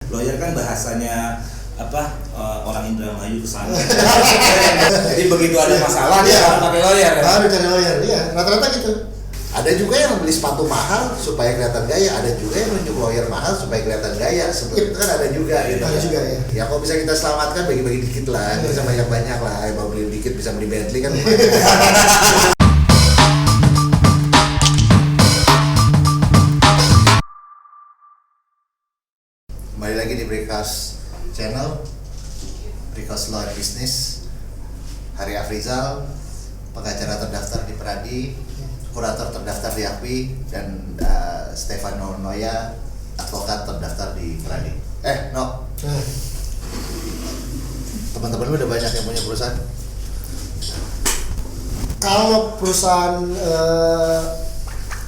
Lawyer kan bahasanya orang Indramayu kesana. Jadi begitu ada masalah dia harus pakai lawyer. Harus cari lawyer, iya. Rata-rata gitu. Ada juga yang beli sepatu mahal supaya kelihatan gaya, ada juga yang nunjuk lawyer mahal supaya kelihatan gaya. Seperti itu kan ada juga. Gitu. Ada juga ya. Ya kalau bisa kita selamatkan bagi-bagi dikit lah, bisa banyak-banyak lah. Mau beli dikit bisa beli Bentley kan. Kembali lagi di Breakfast Channel, Breakfast Law and Business. Hari Afrizal, pengacara terdaftar di Peradi, kurator terdaftar di AKPI, dan Stefano Noya, advokat terdaftar di Peradi. Teman-teman lu udah banyak yang punya perusahaan? Kalau perusahaan,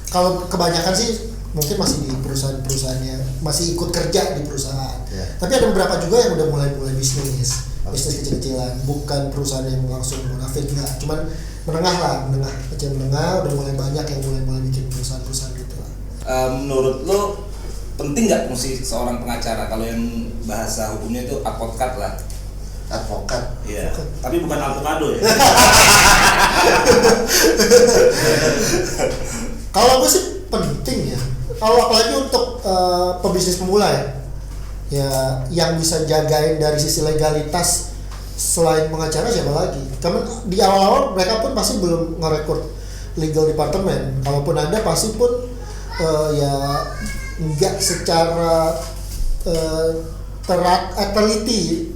kalau kebanyakan sih mungkin masih di perusahaan-perusahaannya, masih ikut kerja di perusahaan. Yeah. Tapi ada beberapa juga yang udah mulai bisnis kecil-kecilan, bukan perusahaan yang langsung munafik, enggak, cuman menengah, kecil menengah, udah mulai banyak yang mulai bikin perusahaan-perusahaan gitu lah. Menurut lo penting nggak mesti seorang pengacara? Kalau yang bahasa hukumnya itu advokat lah. Advokat? Iya. Tapi bukan avocado ya. Kalau gue sih penting ya. Kalau apalagi untuk pebisnis pemula ya yang bisa jagain dari sisi legalitas selain pengacara siapa lagi? Karena di awal-awal mereka pun pasti belum ngerekrut legal department. Kalaupun ada pasti pun ya nggak secara teliti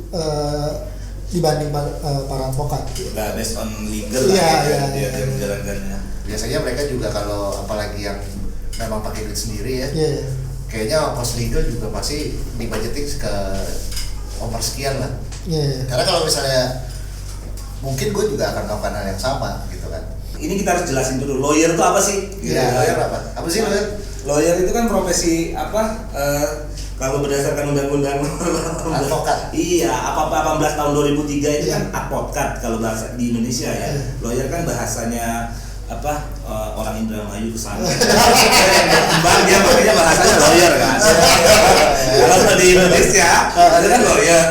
dibanding para advokat. Nah, based on legal dia menjalankannya. Biasanya mereka juga kalau apalagi yang memang pakai duit sendiri ya, kayaknya ongkos legal juga pasti dibudgeting ke nomor sekian lah. Karena kalau misalnya mungkin gue juga akan melakukan hal yang sama gitu kan. Ini kita harus jelasin dulu, lawyer itu apa sih? Lawyer apa? Apa sih lawyer? Lawyer itu kan profesi kalau berdasarkan undang-undang advokat. Iya, 18 tahun 2003 itu kan advokat kalau bahasa di Indonesia ya. Lawyer kan bahasanya orang Indramayu kesana. Bang dia makanya bahasanya lawyer kan. Kalau di Indonesia itu kan lawyer,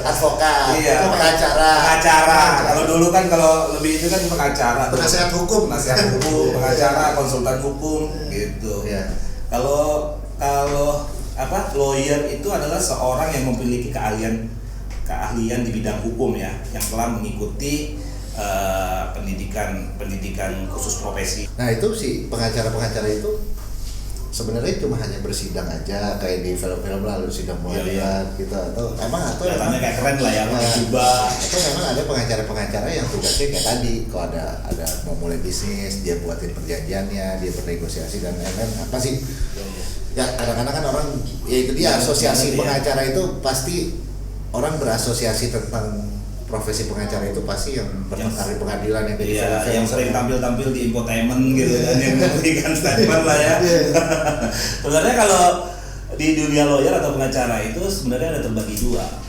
advokat, iya, pengacara. Kalau dulu kan kalau lebih itu kan pengacara, penasihat hukum, pengacara, konsultan hukum gitu. Kalau lawyer itu adalah seorang yang memiliki keahlian di bidang hukum ya, yang telah mengikuti pendidikan khusus profesi. Nah itu si pengacara itu sebenarnya cuma hanya bersidang aja kayak di film-film lalu sidang mulia gitu, atau memang kayak keren lah ya, coba. Atau memang ada pengacara yang tugasnya kayak tadi, kalau ada mau mulai bisnis dia buatin perjanjiannya, dia bernegosiasi dan lain-lain apa sih? Ya kadang-kadang kan orang ya itu dia asosiasi pengacara itu pasti orang berasosiasi tentang profesi pengacara itu pasti yang berpengaruh pengadilan yang dari yang sering tampil di infotainment gitu kan, yang memberikan statement lah ya. Sebenarnya kalau di dunia lawyer atau pengacara itu sebenarnya ada terbagi dua.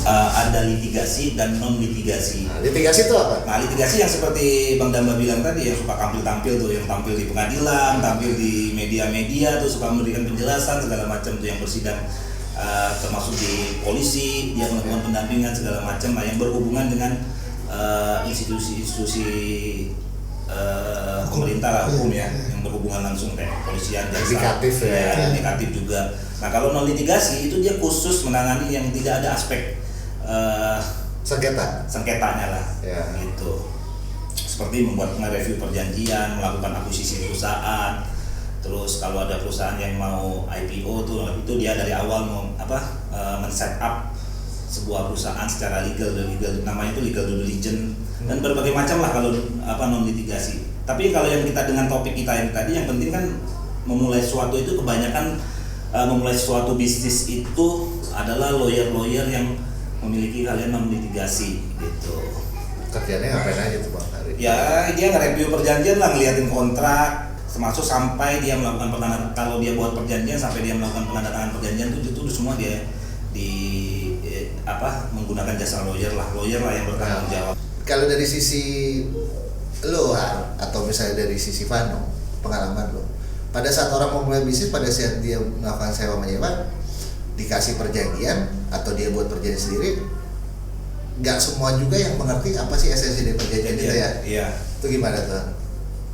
Ada litigasi dan non litigasi. Litigasi itu apa? Nah, litigasi yang seperti Bang Damba bilang tadi, yang suka tampil tuh, yang tampil di pengadilan, tampil di media-media tuh, suka memberikan penjelasan segala macam tuh, yang bersidang termasuk di polisi, dia melakukan pendampingan segala macam lah yang berhubungan dengan institusi pemerintah lah, hukum ya, yang berhubungan langsung kayak kepolisian, yudikatif yudikatif juga. Nah kalau non litigasi itu dia khusus menangani yang tidak ada aspek sengketanya lah, gitu. Seperti membuat review perjanjian, melakukan akuisisi perusahaan. Terus kalau ada perusahaan yang mau IPO itu dia dari awal men-set up sebuah perusahaan secara legal, namanya itu legal due diligence dan berbagai macam lah kalau non litigasi. Tapi kalau yang kita dengan topik kita yang tadi, yang penting kan memulai sesuatu itu kebanyakan memulai suatu bisnis itu adalah lawyer yang memiliki kalian non litigasi gitu. Kerjanya ngapain aja tuh Bang Hari? Ya dia nge-review perjanjian lah, ngeliatin kontrak, termasuk sampai dia melakukan kalau dia buat perjanjian sampai dia melakukan penandatangan perjanjian itu semua dia menggunakan jasa lawyer lah yang bertanggung jawab. Kalau dari sisi lo atau misalnya dari sisi Vano, pengalaman lo pada saat orang mau mulai bisnis, pada saat dia melakukan sewa menyewa, dikasih perjanjian atau dia buat perjanjian sendiri, nggak semua juga yang mengerti apa sih esensi dari perjanjian itu ya. Iya. Itu gimana tuh?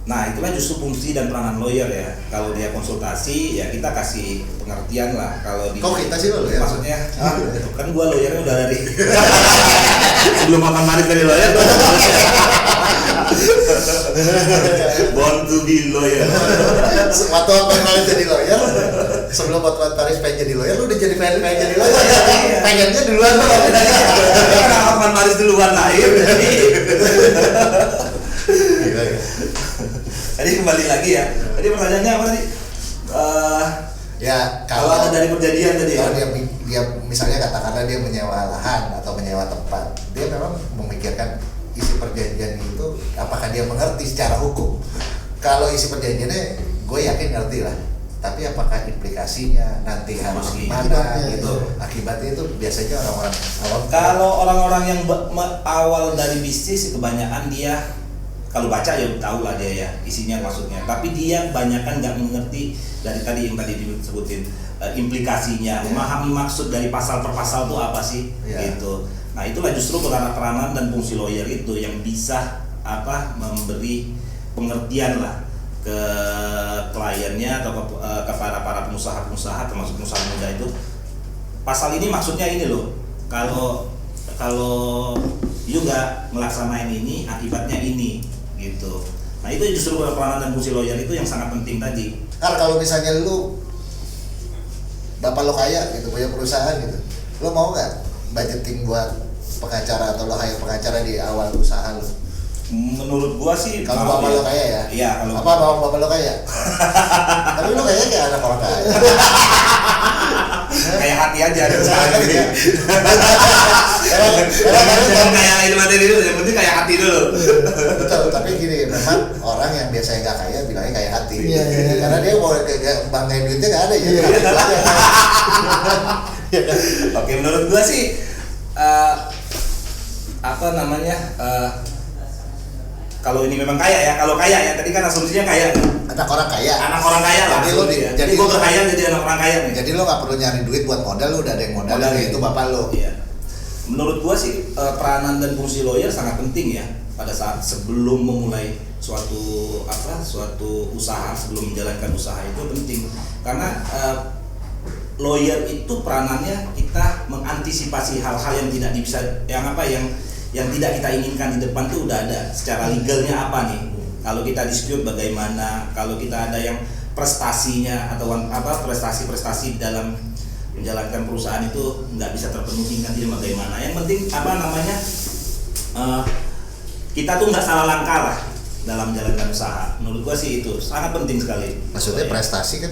Nah itulah justru fungsi dan peranan lawyer ya. Kalau dia konsultasi ya kita kasih pengertian lah. Kalau di Kok kita sih lo ya? maksudnya kan gua lawyernya udah dari sebelum makan manis dari lawyer gua born to be lawyer. Waktu Paris jadi lawyer, sebelum waktu Paris pengen jadi lawyer, lu udah pengen jadi lawyer. Pengennya duluan lo. Karena makan manis duluan lahir. Gila ya. Tadi kembali lagi ya. Tadi pertanyaannya apa tadi? Ya Kalau ada dari perjanjian tadi ya. Kalau dia misalnya katakanlah dia menyewa lahan atau menyewa tempat, dia memang memikirkan isi perjanjian itu apakah dia mengerti secara hukum. Kalau isi perjanjiannya gue yakin ngerti lah, tapi apakah implikasinya nanti harus gimana gitu, akibatnya itu biasanya orang-orang awam. Kalau orang-orang yang awal dari bisnis kebanyakan dia kalau baca ya tahu lah dia ya isinya maksudnya, tapi dia kebanyakan nggak mengerti dari tadi yang tadi disebutin implikasinya, memahami maksud dari pasal per pasal itu apa sih gitu. Nah itulah justru peranan dan fungsi lawyer itu yang bisa memberi pengertian lah ke kliennya atau kepada para pengusaha-pengusaha termasuk pengusaha muda itu. Pasal ini maksudnya ini loh. Kalau you nggak melaksanain ini akibatnya ini gitu. Nah itu justru peranan dan fungsi lawyer itu yang sangat penting tadi. Karena kalau misalnya lu bapak lo kaya gitu punya perusahaan gitu, lo mau nggak budgeting buat pengacara atau lo hire pengacara di awal usaha lo? Menurut gua sih kalau bapak lo kaya ya. Iya kalau bapak lo kaya. Tapi lo kayaknya kayak anak orang kaya. Kayak hati aja ada sekarang ini. Jangan kayak itu materi dulu, yang penting kayak hati dulu. Betul, tapi gini, memang orang yang biasanya nggak kaya bilangnya kayak hati. Karena dia mau banggain duitnya nggak ada ya. Oke, menurut gua sih kalau ini memang kaya ya, kalau kaya ya, tadi kan asumsinya kaya kan? Anak orang kaya lah. Jadi gua berkaya jadi anak orang kaya nih. Jadi lo nggak perlu nyari duit buat modal, lo udah ada yang modal itu bapak lo. Iya. Menurut gua sih peranan dan fungsi lawyer sangat penting ya pada saat sebelum memulai suatu usaha, sebelum menjalankan usaha itu penting karena lawyer itu peranannya kita mengantisipasi hal-hal yang tidak bisa yang tidak kita inginkan di depan tuh udah ada secara legalnya apa nih. Kalau kita dispute bagaimana, kalau kita ada yang prestasinya atau prestasi dalam menjalankan perusahaan itu nggak bisa terpenuhi nanti bagaimana. Yang penting kita tuh nggak salah langkah lah dalam menjalankan usaha. Menurut gua sih itu sangat penting sekali. Maksudnya prestasi kan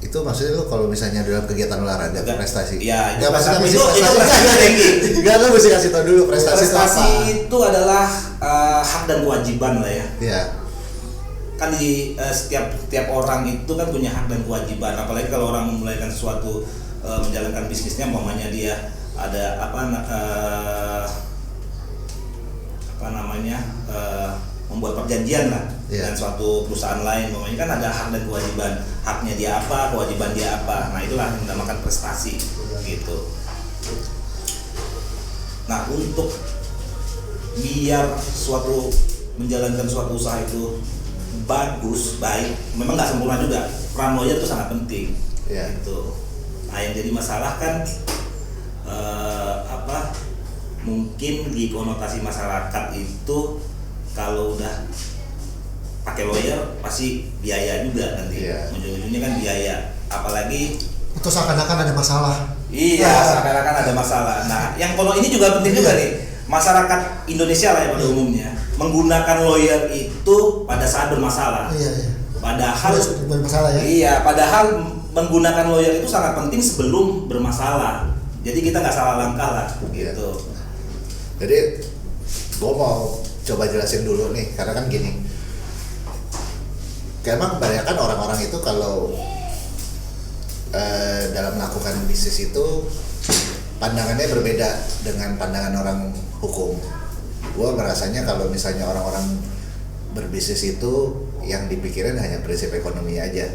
itu maksudnya lo kalau misalnya dalam kegiatan olahraga prestasi. Iya, nggak maksudnya itu tinggi. Nggak, lo mesti kasih tau dulu prestasi itu adalah hak dan kewajiban lah ya. Iya. Kan di setiap orang itu kan punya hak dan kewajiban, apalagi kalau orang memulaikan sesuatu menjalankan bisnisnya, umpamanya dia ada membuat perjanjian lah dengan suatu perusahaan lain, umpamanya kan ada hak dan kewajiban, haknya dia apa, kewajiban dia apa. Nah itulah yang dinamakan prestasi gitu. Nah untuk biar menjalankan suatu usaha itu baik, memang nggak sempurna juga. Peran lawyer itu sangat penting. Gitu. Nah yang jadi masalah kan mungkin di konotasi masyarakat itu kalau udah pakai lawyer pasti biaya juga nanti. Ujung-ujungnya kan biaya, apalagi itu seakan-akan ada masalah. Iya, seakan-akan ada masalah. Nah yang kono ini juga penting juga nih. Masyarakat Indonesia lah ya pada umumnya menggunakan lawyer itu pada saat bermasalah. Padahal bermasalah ya. Iya, padahal menggunakan lawyer itu sangat penting sebelum bermasalah. Jadi kita nggak salah langkah lah gitu. Jadi gue mau coba jelasin dulu nih, karena kan gini. Emang kebanyakan orang-orang itu kalau dalam melakukan bisnis itu pandangannya berbeda dengan pandangan orang hukum. Gue merasanya kalau misalnya orang-orang berbisnis itu yang dipikirin hanya prinsip ekonomi aja.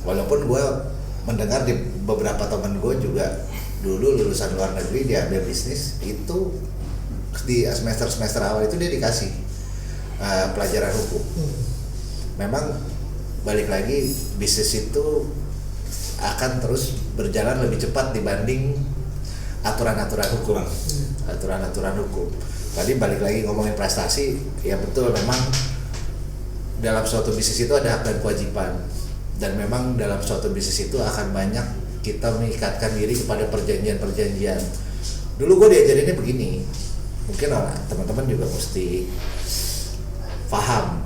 Walaupun gue mendengar di beberapa temen gue juga dulu lulusan luar negeri dia ambil bisnis itu di semester awal itu dia dikasih pelajaran hukum. Memang balik lagi bisnis itu akan terus berjalan lebih cepat dibanding aturan-aturan hukum. Aturan-aturan hukum. Tadi balik lagi ngomongin prestasi, ya betul memang dalam suatu bisnis itu ada hak dan kewajiban. Dan memang dalam suatu bisnis itu akan banyak kita mengikatkan diri kepada perjanjian-perjanjian. Dulu gue diajarinnya begini, mungkin teman-teman juga mesti paham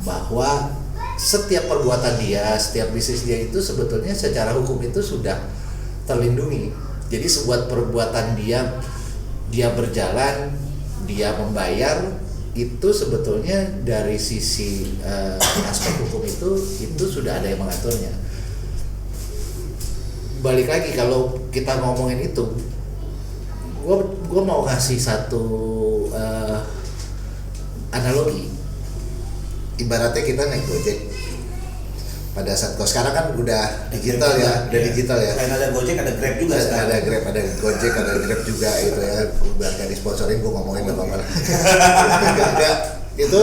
bahwa setiap perbuatan dia, setiap bisnis dia itu sebetulnya secara hukum itu sudah terlindungi. Jadi sebuah perbuatan dia berjalan, dia membayar, itu sebetulnya dari sisi aspek hukum itu sudah ada yang mengaturnya. Balik lagi kalau kita ngomongin itu, gue mau kasih satu analogi. Ibaratnya kita naik Gojek pada saat sekarang kan udah digital ya, digital ya. Selain ada Gojek ada Grab juga sekarang. Ada Grab, ada Gojek, ada Grab juga gitu ya. Biar gak disponsorin gue ngomongin gak apa-apa. Itu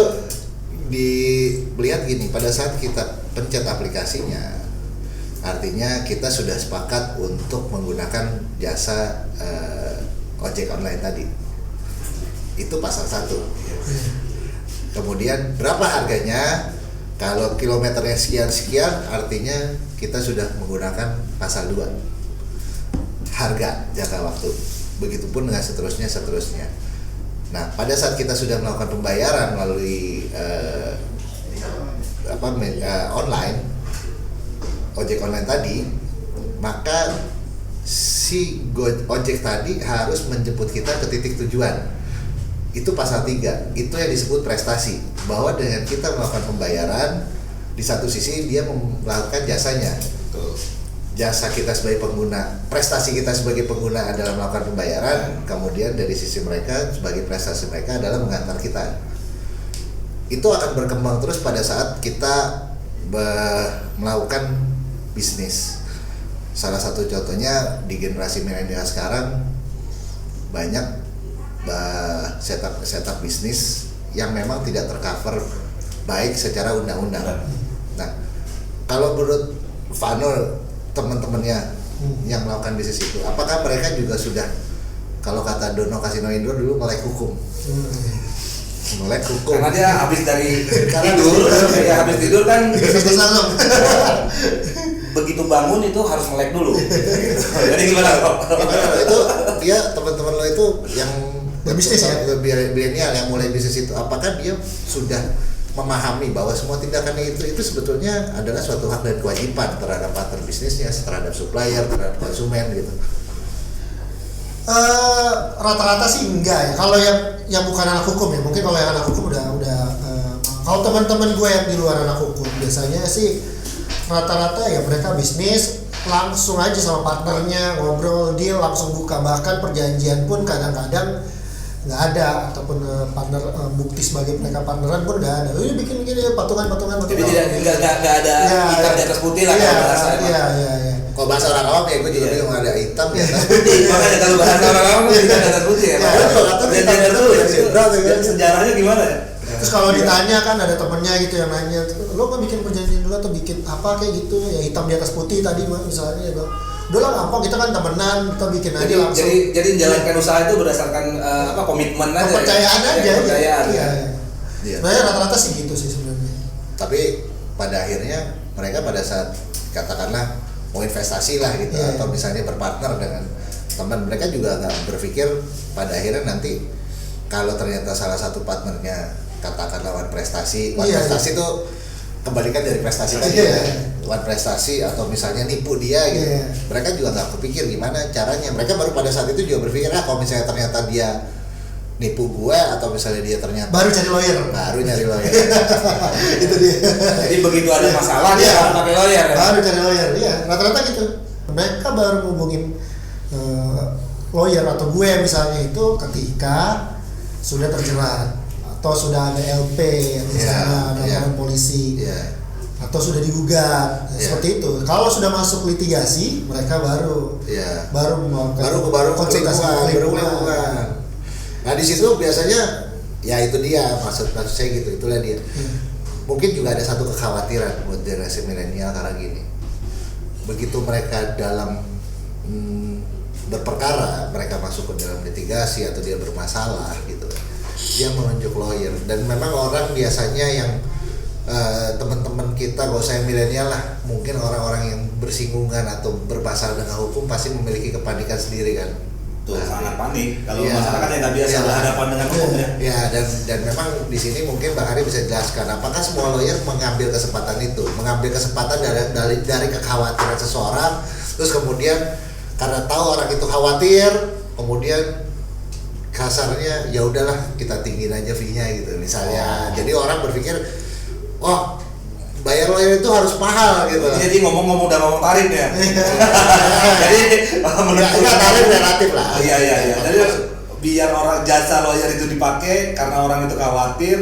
dilihat gini, pada saat kita pencet aplikasinya, artinya kita sudah sepakat untuk menggunakan jasa ojek online tadi. Itu pasal 1. Kemudian berapa harganya? Kalau kilometernya sekian, artinya kita sudah menggunakan pasal 2. Harga, jangka waktu. Begitupun dengan seterusnya. Nah, pada saat kita sudah melakukan pembayaran melalui online, ojek online tadi, maka si ojek tadi harus menjemput kita ke titik tujuan. Itu pasal 3, itu yang disebut prestasi, bahwa dengan kita melakukan pembayaran, di satu sisi dia melakukan jasanya. Jasa kita sebagai pengguna, prestasi kita sebagai pengguna adalah melakukan pembayaran, kemudian dari sisi mereka sebagai prestasi mereka adalah mengantar kita. Itu akan berkembang terus pada saat kita melakukan bisnis. Salah satu contohnya di generasi milenial sekarang banyak setup bisnis yang memang tidak tercover baik secara undang-undang. Nah, kalau menurut Vano, teman-temannya yang melakukan bisnis itu, apakah mereka juga sudah, kalau kata Dono Kasino Indro dulu, melek hukum? Melek hukum. Karena dia habis dari habis tidur kan begitu bangun itu harus melek dulu. Jadi gimana kok? Itu dia teman-teman lo itu yang berbisnis ya, milenial yang mulai bisnis itu, apakah dia sudah memahami bahwa semua tindakannya itu sebetulnya adalah suatu hak dan kewajiban terhadap partner bisnisnya, terhadap supplier, terhadap konsumen gitu? Rata-rata sih enggak ya. Kalau yang bukan anak hukum ya, mungkin kalau yang anak hukum udah kalau teman-teman gue yang di luar anak hukum biasanya sih rata-rata ya mereka bisnis langsung aja sama partnernya, ngobrol, deal, langsung buka. Bahkan perjanjian pun kadang-kadang nggak ada, ataupun partner bukti sebagai mereka partneran pun nggak ada. Ini bikin ya patungan. Jadi nggak ada hitam di atas putih lah kalau bahasa. Iya. Kalau bahasa orang awam ya gue juga bingung, ada hitam di atas putih. Makanya kalau bahasa orang awam hitam di atas putih ya. Dan dulu ya. Sejarahnya gimana ya? Terus kalau ditanya kan ada temennya gitu yang nanya, lo kan bikin perjanjian dulu atau bikin apa kayak gitu ya, hitam di atas putih tadi misalnya ya. Udah lah gampang, kita kan temenan, kita bikin aja langsung. Jadi menjalankan usaha itu berdasarkan komitmen aja. Kepercayaan aja. Kepercayaan. Iya. Sebenarnya rata-rata sih gitu sih sebenarnya. Tapi pada akhirnya mereka pada saat katakanlah mau investasi lah gitu, atau misalnya berpartner dengan teman, mereka juga nggak berpikir pada akhirnya nanti kalau ternyata salah satu partnernya katakanlah wan prestasi itu kebalikan dari prestasi tadi ya. Wan prestasi atau misalnya nipu dia gitu. Mereka juga nggak kepikir gimana caranya. Mereka baru pada saat itu juga berpikir kalau misalnya ternyata dia nipu gue, atau misalnya dia ternyata baru nyari lawyer. Itu dia. Jadi begitu ada masalah dia pakai lawyer. Baru cari lawyer. Iya, rata-rata gitu. Mereka baru ngubungin lawyer atau gue misalnya itu ketika sudah terjerat atau sudah ada LP misalnya ada laporan polisi. atau sudah digugat. Seperti itu. Kalau sudah masuk litigasi, mereka baru melakukan konsultasi lingkungan. Nah di situ biasanya ya itu dia maksud saya gitu, itulah dia. Mungkin juga ada satu kekhawatiran buat generasi milenial karena gini, begitu mereka dalam berperkara, mereka masuk ke dalam litigasi atau dia bermasalah gitu, dia menunjuk lawyer. Dan memang orang biasanya yang teman-teman kita, gak usah yang milenial lah, mungkin orang-orang yang bersinggungan atau bermasalah dengan hukum pasti memiliki kepanikan sendiri kan. Tuh sangat panik kalau Iya. masyarakat yang nggak biasa berhadapan dengan hukum ya. Ya, dan memang di sini mungkin Bang Ari bisa jelaskan apakah semua lawyer mengambil kesempatan itu, mengambil kesempatan dari kekhawatiran seseorang, terus kemudian karena tahu orang itu khawatir, kemudian kasarnya ya udahlah kita tinggiin aja fee-nya gitu misalnya. Jadi orang berpikir, oh bayar lawyer itu harus mahal gitu. Jadi ngomong tarif ya. Jadi Enggak tarif relatif lah. Iya. Jadi biar orang jasa lawyer itu dipakai karena orang itu khawatir,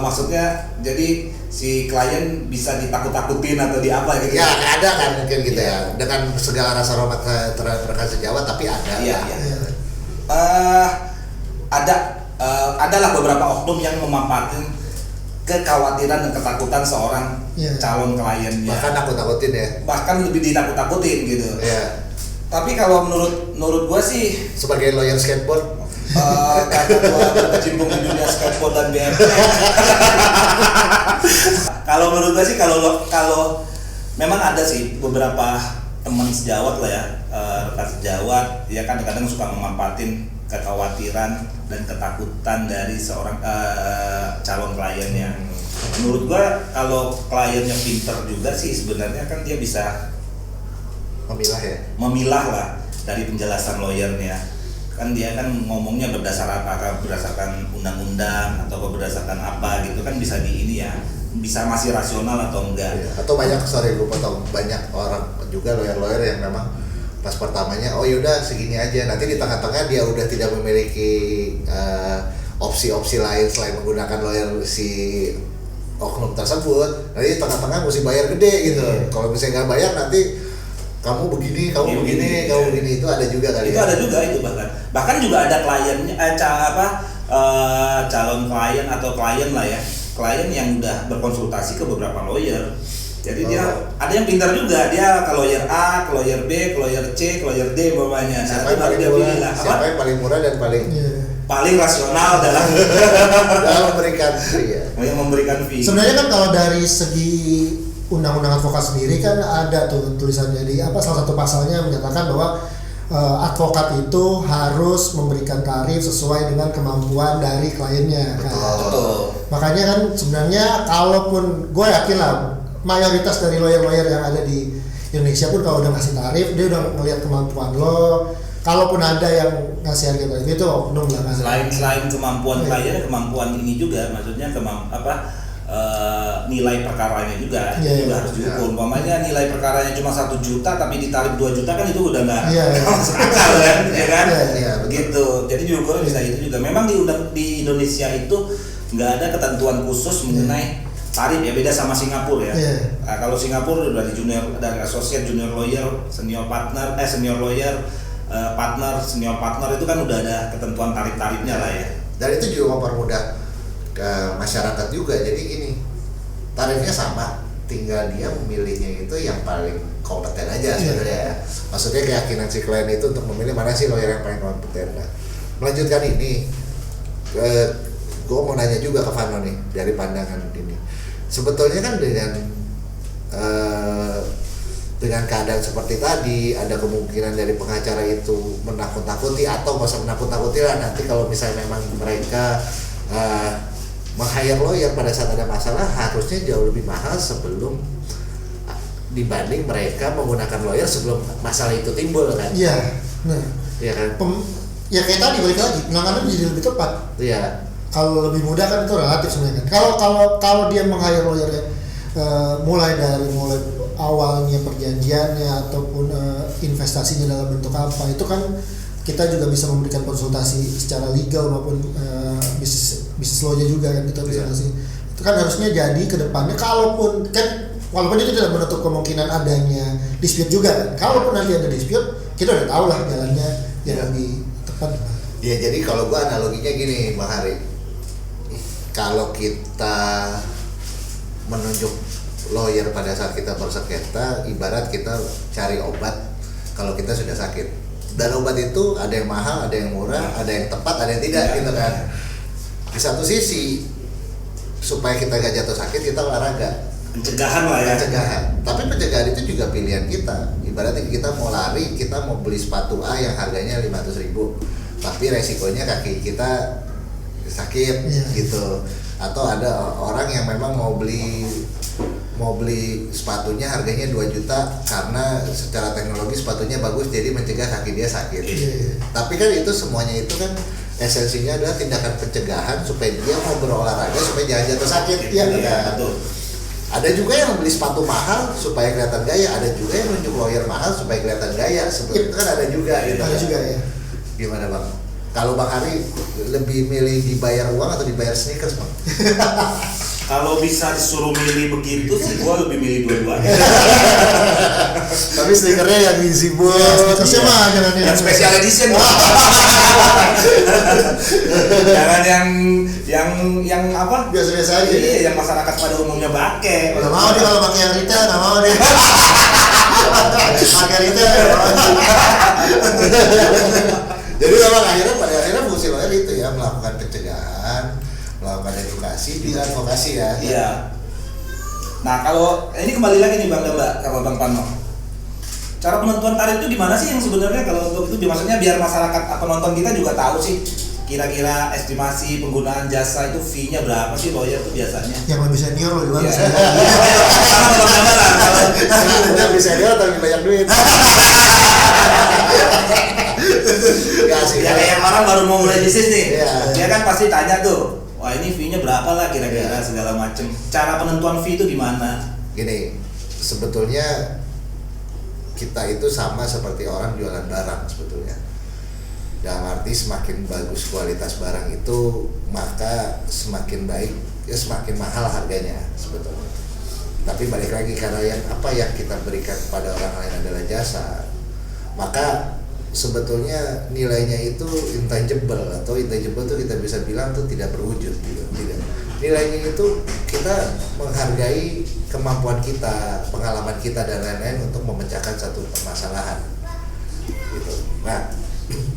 maksudnya jadi si klien bisa ditakut-takutin atau di apa gitu. Ya ada kan mungkin gitu ya. Dengan segala rasa hormat terhadap rekan sejawat tapi ada. Iya. Adalah beberapa oknum yang memanfaatkan kekhawatiran dan ketakutan seorang calon kliennya. Bahkan takut-takutin ya. Bahkan lebih ditakut-takutin gitu. Iya. Tapi kalau menurut gua sih Sebagai lawyer skateboard, karena gua berkecimpung di dunia skateboard dan BMX. Kalau menurut gua sih kalau memang ada sih beberapa teman sejawat lah ya, rekan sejawat ya kan kadang suka memanfaatin kekhawatiran dan ketakutan dari seorang calon kliennya. Menurut gua kalau kliennya pinter juga sih sebenarnya kan dia bisa memilah lah dari penjelasan lawyernya. Kan dia kan ngomongnya berdasarkan undang-undang atau berdasarkan apa gitu kan bisa bisa masih rasional atau enggak. atau banyak banyak orang juga lawyer yang memang pas pertamanya oh yaudah segini aja, nanti di tengah-tengah dia udah tidak memiliki opsi-opsi lain selain menggunakan lawyer si oknum tersebut, nanti di tengah-tengah mesti bayar gede gitu. Kalau misalnya nggak bayar nanti kamu begini itu ada juga kali. Itu ada juga itu bahkan juga ada kliennya calon klien atau klien lah ya, klien yang udah berkonsultasi ke beberapa lawyer. Jadi dia ada yang pintar juga, dia ke lawyer A, ke lawyer B, ke lawyer C, ke lawyer D umpamanya. Siapa yang paling murah? Siapa yang paling murah dan paling rasional dalam memberikan fee ya. Yang memberikan fee. Sebenarnya kan kalau dari segi undang-undang advokat sendiri kan ada tuh tulisannya di salah satu pasalnya menyatakan bahwa advokat itu harus memberikan tarif sesuai dengan kemampuan dari kliennya kan. Betul. Makanya kan sebenarnya kalaupun gue yakin lah mayoritas dari lawyer-lawyer yang ada di Indonesia pun kalau udah ngasih tarif dia udah melihat kemampuan lo. Kalaupun ada yang ngasih harga tarif itu oknum lah kan. Selain kemampuan kliennya, kemampuan ini juga maksudnya nilai perkaranya juga harus diukur. Umpamanya nilai perkaranya cuma 1 juta tapi ditarif 2 juta kan itu udah nggak masuk akal kan, ya kan? Begitu. Jadi diukurnya bisa itu juga. Memang di Indonesia itu nggak ada ketentuan khusus mengenai tarif ya, beda sama Singapura ya. Nah, kalau Singapura dari associate, junior lawyer, senior partner, senior lawyer, partner, senior partner itu kan udah ada ketentuan tarif-tarifnya lah ya. Dan itu juga mempermudah ke masyarakat juga. Jadi gini, tarifnya sama, tinggal dia memilihnya itu yang paling kompeten aja sebenarnya. Maksudnya keyakinan si klien itu untuk memilih mana sih lawyer yang paling kompeten. Nah, melanjutkan ini, gue mau nanya juga ke Vano nih dari pandangan ini. Sebetulnya kan dengan keadaan seperti tadi ada kemungkinan dari pengacara itu menakut-takuti atau nggak usah menakut-takuti lah, nanti kalau misalnya memang mereka meng-hire lawyer pada saat ada masalah harusnya jauh lebih mahal sebelum dibanding mereka menggunakan lawyer sebelum masalah itu timbul kan. Iya. Nah, iya kan. Ya kayak tadi balik lagi penanganan menjadi lebih tepat. Iya. Kalau lebih mudah kan itu relatif sebenarnya. Kalau dia meng-hire lawyer mulai awalnya perjanjiannya ataupun investasinya dalam bentuk apa, itu kan kita juga bisa memberikan konsultasi secara legal maupun bisnis law-nya juga kan kita bisa kasih. Itu kan harusnya jadi ke depannya kalaupun kan walaupun itu tidak menutup kemungkinan adanya dispute juga kan. Kalaupun nanti ada dispute, kita udah tahu lah jalannya yang lebih tepat. Ya jadi kalau gua analoginya gini Bang Hari, kalau kita menunjuk lawyer pada saat kita bersengketa, ibarat kita cari obat kalau kita sudah sakit. Dan obat itu ada yang mahal, ada yang murah, ada yang tepat, ada yang tidak gitu kan. Di satu sisi supaya kita gak jatuh sakit, kita olahraga. Pencegahan lah ya. Pencegahan. Tapi pencegahan itu juga pilihan kita. Ibaratnya kita mau lari, kita mau beli sepatu A yang harganya 500.000, tapi resikonya kaki kita sakit gitu. Atau ada orang yang memang mau beli sepatunya harganya 2 juta karena secara teknologi sepatunya bagus jadi mencegah kaki dia sakit. Tapi kan itu semuanya itu kan esensinya adalah tindakan pencegahan supaya dia mau berolahraga supaya jangan jatuh sakit. Betul. Ada juga yang beli sepatu mahal supaya kelihatan gaya, ada juga yang nunjuk lawyer mahal supaya kelihatan gaya. Seperti itu kan ada juga gitu. Ada juga ya. Gimana Bang? Kalau Bang Hari lebih milih dibayar uang atau dibayar sneakers Bang? Kalau bisa disuruh milih begitu sih, gua lebih milih dua-duanya. Tapi sneakernya yang visible. Sneakersnya mah jangan Yang special edition. Jangan yang apa? Biasa-biasa aja. Iya, yang masyarakat pada umumnya pakai. Nggak mau dia kalau pakai yang retail, nggak mau dia. Pakai retail nggak mau. Jadi memang pada akhirnya fungsi lawyer itu ya, melakukan pencegahan, melakukan edukasi juga advokasi ya. Iya. Nah kalau ini kembali lagi nih Bang Damba, kalau Bang Pano, cara penentuan tarif itu gimana sih yang sebenarnya kalau untuk itu? Maksudnya biar masyarakat penonton kita juga tahu sih kira-kira estimasi penggunaan jasa itu fee-nya berapa sih lawyer itu biasanya? Yang lebih senior loh gimana? Sama Bang Damba lah. Kalau lebih senior tapi banyak duit. Gak sih. Ya kayak orang baru mau mulai bisnis nih, Iya. dia kan pasti tanya tuh, wah ini fee-nya berapa lah kira-kira segala macem. Cara penentuan fee itu gimana? Gini, sebetulnya kita itu sama seperti orang jualan barang sebetulnya. Dalam arti semakin bagus kualitas barang itu, maka semakin baik, ya semakin mahal harganya sebetulnya. Tapi balik lagi karena yang kita berikan kepada orang lain adalah jasa, maka sebetulnya nilainya itu intangible, atau intangible itu kita bisa bilang tuh tidak berwujud gitu. Tidak. Nilainya itu kita menghargai kemampuan kita, pengalaman kita dan lain-lain untuk memecahkan satu permasalahan gitu. Nah,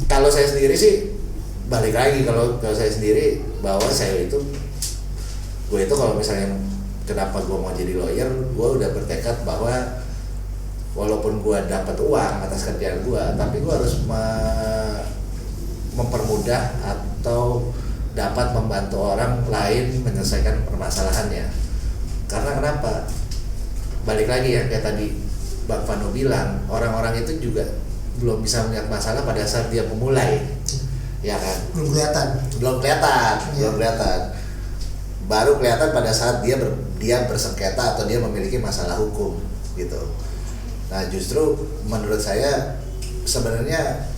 kalau saya sendiri sih balik lagi, kalau saya sendiri bahwa gue itu kalau misalnya kenapa gue mau jadi lawyer, gue udah bertekad bahwa walaupun gue dapat uang atas kerjaan gue, tapi gue harus mempermudah atau dapat membantu orang lain menyelesaikan permasalahannya. Karena kenapa? Balik lagi ya kayak tadi Bang Vano bilang, orang-orang itu juga belum bisa melihat masalah pada saat dia memulai, ya kan? Belum kelihatan. Baru kelihatan pada saat dia bersengketa atau dia memiliki masalah hukum gitu. Nah justru menurut saya sebenarnya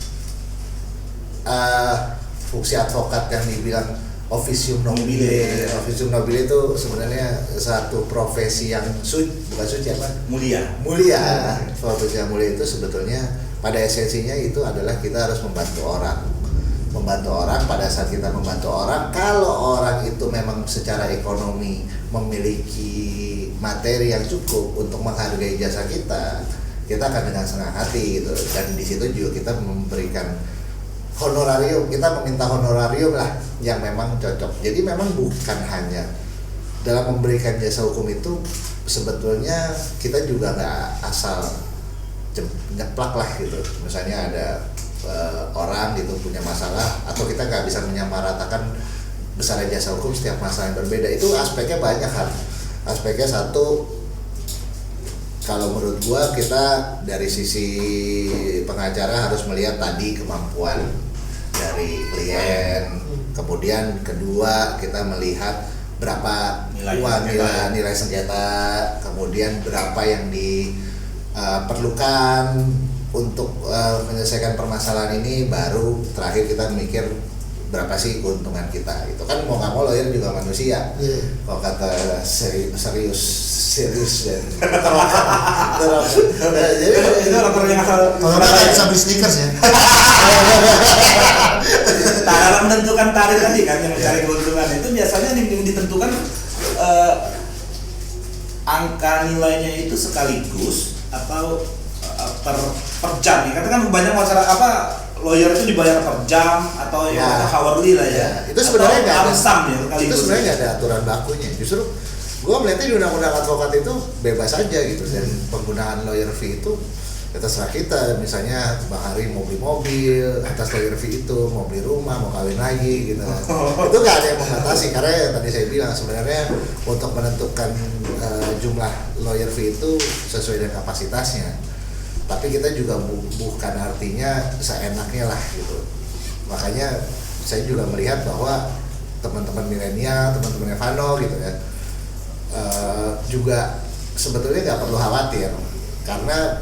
fungsi advokat yang dibilang officium nobile itu sebenarnya satu profesi yang mulia. Profesi yang mulia itu sebetulnya pada esensinya itu adalah kita harus membantu orang pada saat kita membantu orang. Kalau orang itu memang secara ekonomi memiliki materi yang cukup untuk menghargai jasa kita akan dengan senang hati gitu. Dan di situ juga kita memberikan honorarium, kita meminta honorarium lah yang memang cocok. Jadi memang bukan hanya dalam memberikan jasa hukum itu, sebetulnya kita juga nggak asal nyeplak lah gitu. Misalnya ada orang gitu punya masalah, atau kita nggak bisa menyamaratakan besar jasa hukum setiap masalah yang berbeda. Itu aspeknya banyak hal. Aspeknya satu, kalau menurut gua kita dari sisi pengacara harus melihat tadi kemampuan dari klien. Kemudian kedua, kita melihat berapa nilai sengketa, kemudian berapa yang diperlukan untuk menyelesaikan permasalahan ini. Baru terakhir kita mikir berapa sih keuntungan kita itu kan mau nggak mau lawyer juga manusia. Kalau kata serius dan Jadi itu orang yang asal Kalau nggak bisa beli sneakers ya. dalam menentukan tarif tadi kan yang mencari keuntungan itu biasanya yang ditentukan angka nilainya itu sekaligus atau per jam ya. Karena kan banyak masyarakat lawyer itu dibayar per jam atau hourly lah ya. Itu sebenarnya nggak ada. Itu sebenarnya nggak ada aturan bakunya. Justru gue melihatnya di undang-undang advokat itu bebas aja gitu, dan penggunaan lawyer fee itu terserah kita. Misalnya Bang Hari mau beli mobil atas lawyer fee itu, mau beli rumah, mau kawin lagi gitu. Itu nggak ada yang membatasi, karena yang tadi saya bilang sebenarnya untuk menentukan jumlah lawyer fee itu sesuai dengan kapasitasnya. Tapi kita juga bukan artinya seenaknya lah gitu. Makanya saya juga melihat bahwa teman-teman milenial, teman-teman Evano gitu ya, juga sebetulnya nggak perlu khawatir, karena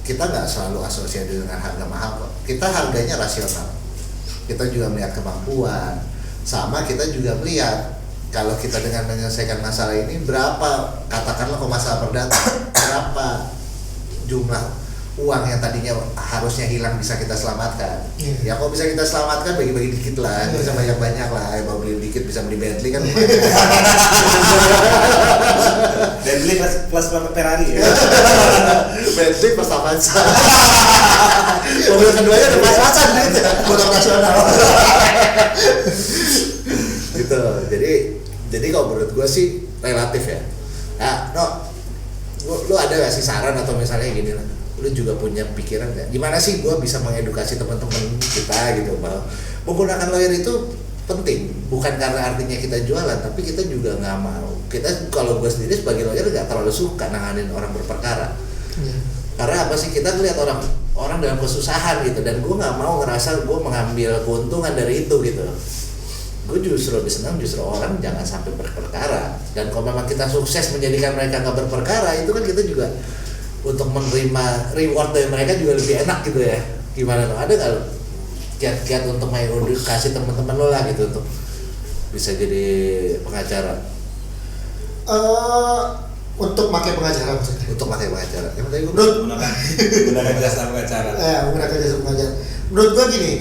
kita nggak selalu asosiasi dengan harga mahal kok. Kita harganya rasional. Kita juga melihat kemampuan, sama kita juga melihat kalau kita dengan menyelesaikan masalah ini berapa, katakanlah kalau masalah perdata, berapa jumlah uang yang tadinya harusnya hilang bisa kita selamatkan. Ya kalau bisa kita selamatkan bagi-bagi dikit lah, bisa banyak-banyak lah. Mau beli dikit bisa beli Bentley kan. Bentley plus Ferrari ya. Bentley plus Avanza. Mobil keduanya udah pas-pasan gitu. Motor nasional. Gitu. Jadi kalau menurut gue sih relatif ya. Nah, lu ada gak sih saran atau misalnya gini lah, lu juga punya pikiran nggak? Gimana sih gue bisa mengedukasi teman-teman kita gitu bahwa menggunakan lawyer itu penting, bukan karena artinya kita jualan, tapi kita juga nggak mau. Kita kalau gue sendiri sebagai lawyer nggak terlalu suka nanganin orang berperkara. Karena apa sih, kita ngeliat orang dalam kesusahan gitu, dan gue nggak mau ngerasa gue mengambil keuntungan dari itu gitu. Gue justru lebih senang orang jangan sampai berperkara, dan kalau memang kita sukses menjadikan mereka nggak berperkara, itu kan kita juga untuk menerima reward dari mereka juga lebih enak gitu ya. Gimana lo? Ada nggak lo kiat-kiat untuk mengedukasi teman-teman lo lah gitu untuk bisa jadi pengacara? Untuk pakai pengacara maksudnya? Untuk pakai pengacara. Yang tadi gue menggunakan jasa pengacara. Menggunakan jasa pengacara. Menurut gue gini,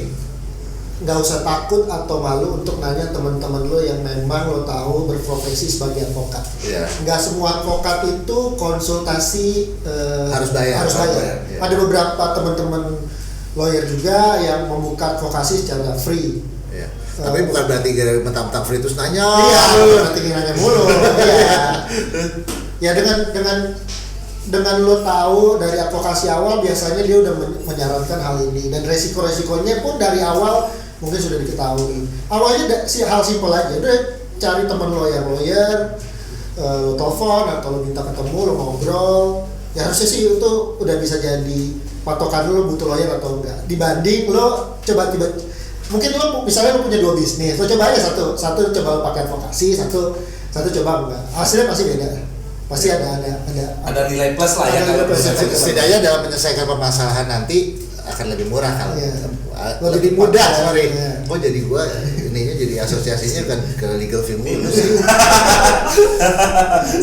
nggak usah takut atau malu untuk nanya teman-teman lo yang memang lo tahu berprofesi sebagai advokat. Nggak semua advokat itu konsultasi harus bayar. Yeah. Ada beberapa teman-teman lawyer juga yang membuka advokasi secara free. Tapi bukan berarti mentang-mentang free terus nanya. Iya, berarti nanya mulu. Ya dengan lo tahu dari advokasi awal, biasanya dia udah menyarankan hal ini, dan resiko-resikonya pun dari awal mungkin sudah diketahui. Awalnya hal simpel aja, udah cari teman lawyer, lo telepon atau lo minta ketemu, lo ngobrol. Ya harusnya sih itu udah bisa jadi patokan lo butuh lawyer atau enggak. Dibanding lo coba mungkin lo misalnya lo punya 2 bisnis, lo coba aja satu coba pakai advokasi, satu coba enggak. Hasilnya pasti beda. Pasti ada nilai plus lah ya. Setidaknya dalam menyelesaikan permasalahan nanti akan lebih murah kalau lebih mudah. Kok jadi gua ininya jadi asosiasinya kan ke legal film dulu sih.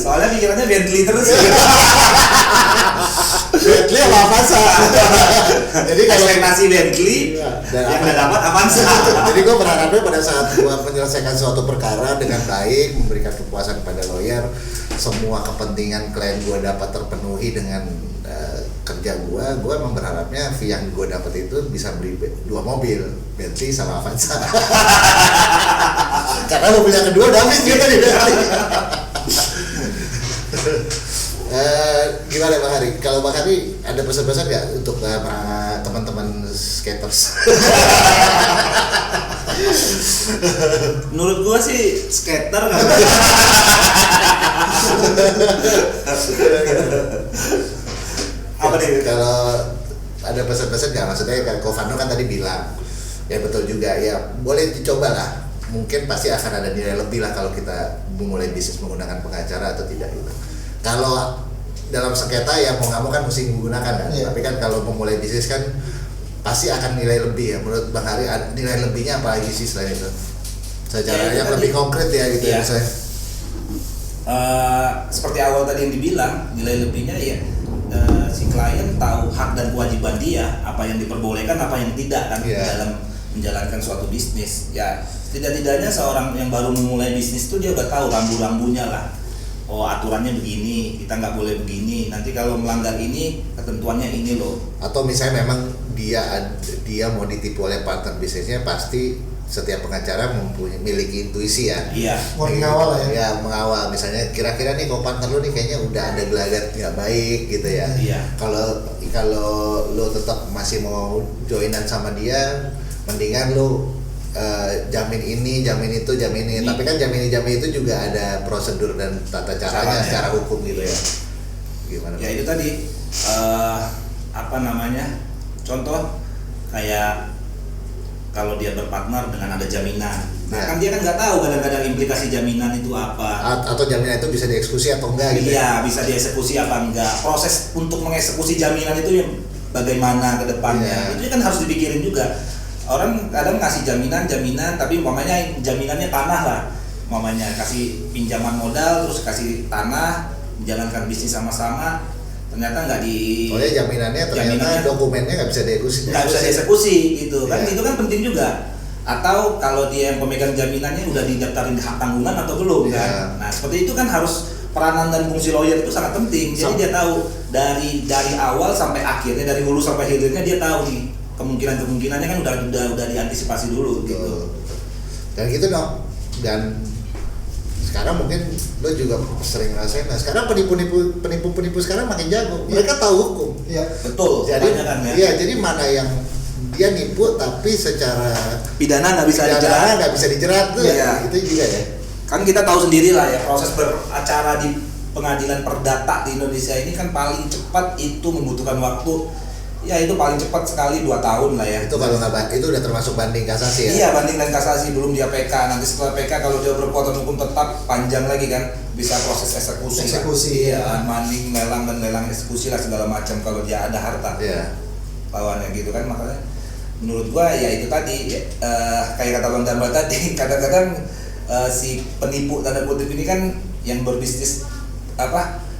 Soalnya pikirannya Bentley terus ya. Bentley apa Avanza? Jadi kalau ekspektasi Bentley yang udah dapat Avanza. Jadi gua berharapnya pada saat gua menyelesaikan suatu perkara dengan baik, memberikan kepuasan kepada lawyer, semua kepentingan klien gue dapat terpenuhi dengan kerja gue emang berharapnya fee yang gue dapat itu bisa beli 2 mobil, Bentley sama Avanza. Karena mobil yang kedua udah habis gitu di Bentley. Gimana Bang Hari? Kalau Bang Hari ada pesan-pesan nggak untuk teman-teman skaters? Menurut gua sih skater nggak. Apa nih? Kalau ada pesan-pesan nggak? Maksudnya kan Kovano kan tadi bilang, ya betul juga ya, boleh dicoba lah. Mungkin pasti akan ada nilai lebih lah kalau kita memulai bisnis menggunakan pengacara atau tidak gitu. Kalau dalam sengketa ya mau nggak mau kan mesti menggunakan kan. Tapi kan kalau memulai bisnis kan pasti akan nilai lebih ya. Menurut Bang Hari nilai lebihnya apa lagi sih selain itu? Secara Ya, yang lebih konkret ya gitu ya Iya. saya. Seperti awal tadi yang dibilang, nilai lebihnya ya si klien tahu hak dan kewajiban dia, apa yang diperbolehkan, apa yang tidak kan Iya. dalam menjalankan suatu bisnis. Ya tidak-tidaknya seorang yang baru memulai bisnis itu dia udah tahu rambu-rambunya lah. Oh aturannya begini, kita nggak boleh begini. Nanti kalau melanggar ini ketentuannya ini loh. Atau misalnya memang dia mau ditipu oleh partner bisnisnya, pasti setiap pengacara memiliki intuisi ya. Iya. Mau mengawal ya. Ya mengawal, misalnya kira-kira nih kalau partner lu nih kayaknya udah ada gelagat nggak baik gitu ya. Iya. Kalau lu tetap masih mau joinan sama dia, mendingan lu jamin ini, jamin itu, jamin ini. Tapi kan jamin itu juga ada prosedur dan tata caranya Caranya. secara hukum gitu ya. Gimana? Ya itu tadi apa namanya? Contoh kayak kalau dia berpartner dengan ada jaminan. Nah, Ya. kan dia kan nggak tahu kadang-kadang implikasi jaminan itu apa. Atau jaminan itu bisa dieksekusi atau enggak gitu. Iya, bisa dieksekusi apa enggak. Proses untuk mengeksekusi jaminan itu yang bagaimana ke depannya. Iya. Itu kan harus dipikirin juga. Orang kadang ngasih jaminan, tapi umpamanya jaminannya tanah lah. Umpamanya kasih pinjaman modal terus kasih tanah, menjalankan bisnis sama-sama, ternyata nggak di Oh ya jaminannya ternyata dokumennya nggak bisa dieksekusi. nggak bisa dieksekusi gitu kan. Iya. Itu kan penting juga. Atau kalau dia yang pemegang jaminannya udah didaftarin hak tanggungan atau belum Iya. kan. Nah seperti itu kan harus peranan dan fungsi lawyer itu sangat penting. Jadi dia tahu dari awal sampai akhirnya, dari hulu sampai hilirnya dia tahu nih kemungkinannya kan udah diantisipasi dulu gitu. Betul. Dan gitu dong. Dan sekarang mungkin lo juga sering ngerasain. Nah sekarang penipu sekarang makin jago. Mereka tahu hukum. Iya. Betul. Jadi kebanyakan ya. iya, jadi mana yang dia nipu tapi secara Pidana nggak bisa pidana dijerat. nggak bisa dijerat tuh. Iya. Itu juga ya. Kan kita tahu sendiri lah ya, proses beracara di pengadilan perdata di Indonesia ini kan paling cepat itu membutuhkan waktu. Ya itu paling cepat sekali 2 tahun lah ya. Itu kalau nggak itu udah termasuk banding kasasi ya. Iya, banding dan kasasi, belum dia PK. Nanti setelah PK kalau dia berkekuatan hukum tetap panjang lagi kan, bisa proses eksekusi. Eksekusi, Iya, ya. banding, lelang dan lelang eksekusi lah segala macam kalau dia ada harta. Iya. Lawannya gitu kan, makanya menurut gua ya itu tadi kayak kata Bang Dambal tadi, kadang-kadang si penipu tanda kutip ini kan yang berbisnis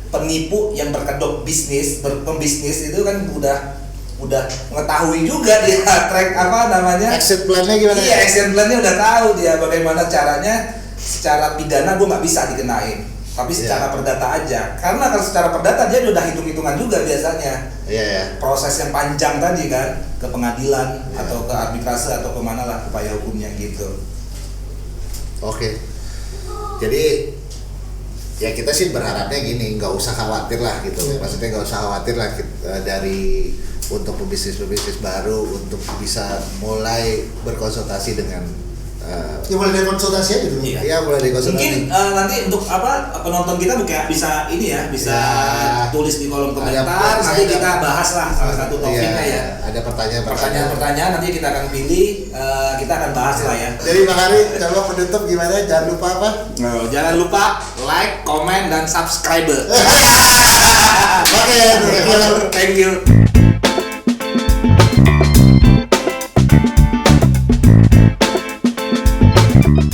penipu yang berkedok bisnis, pembisnis itu kan udah mengetahui juga dia track Exit plan-nya gimana? Iya, exit plan-nya udah tahu dia bagaimana caranya. Secara pidana gue nggak bisa dikenain, tapi secara perdata aja. Karena kalau secara perdata dia udah hitung-hitungan juga biasanya. Iya ya. Proses yang panjang tadi kan, ke pengadilan Iya. atau ke arbitrase atau kemana lah upaya hukumnya gitu. Oke. Jadi ya kita sih berharapnya gini, nggak usah khawatir lah gitu. Iya. Maksudnya nggak usah khawatir lah dari untuk pebisnis baru untuk bisa mulai berkonsultasi dengan Ya mulai dari konsultasi aja dulu. Iya. ya mulai dari konsultasi. Mungkin nanti untuk penonton kita mungkin bisa ini ya, bisa Ya. tulis di kolom Ada- komentar. Nanti ada- kita bahas lah salah satu topiknya ya. Ada Pertanyaan-pertanyaan nanti kita akan pilih, kita akan bahas lah ya. Jadi Bang Hari, coba penutup gimana? Jangan lupa apa? Jangan lupa like, comment, dan subscribe. Oke, Thank you.